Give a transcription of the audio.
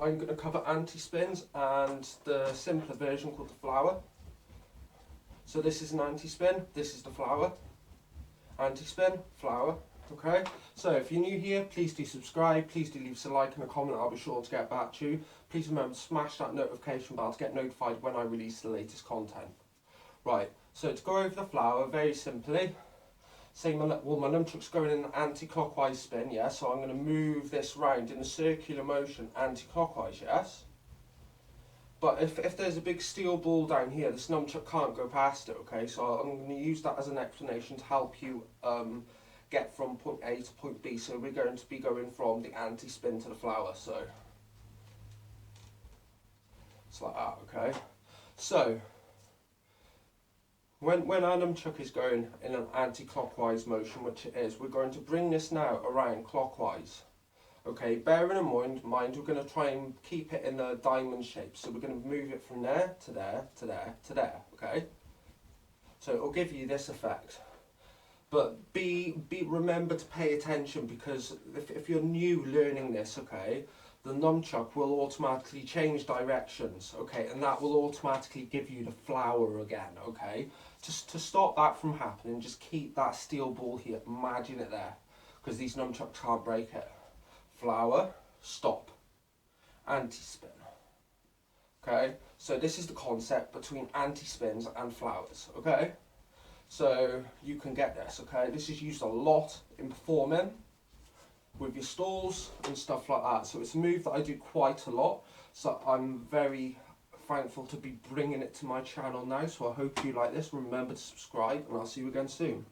I'm going to cover anti-spins and the simpler version called the flower. So this is an anti-spin, this is the flower. Anti-spin, flower. Okay, so if you're new here, please do subscribe, please do leave us a like and a comment, I'll be sure to get back to you. Please remember to smash that notification bell to get notified when I release the latest content. Right, so to go over the flower, very simply, say my nunchuck's going in an anti-clockwise spin, yeah, so I'm going to move this round in a circular motion anti-clockwise, yes? But if there's a big steel ball down here, this nunchuck can't go past it, okay? So I'm going to use that as an explanation to help you get from point A to point B. So we're going to be going from the anti-spin to the flower, so it's like that, okay? So when our nunchuck is going in an anti-clockwise motion, which it is, we're going to bring this now around clockwise. Okay, bearing in mind we're going to try and keep it in a diamond shape. So we're going to move it from there to there to there to there, okay? So it'll give you this effect. But remember to pay attention, because if you're new learning this, okay, the nunchuck will automatically change directions, okay, and that will automatically give you the flower again, okay? Just to stop that from happening, just keep that steel ball here, imagine it there, because these nunchucks can't break it. Flower, stop, anti-spin. Okay, so this is the concept between anti-spins and flowers, okay? So you can get this, okay? This is used a lot in performing with your stalls and stuff like that. So it's a move that I do quite a lot. So I'm very thankful to be bringing it to my channel now. So I hope you like this. Remember to subscribe and I'll see you again soon.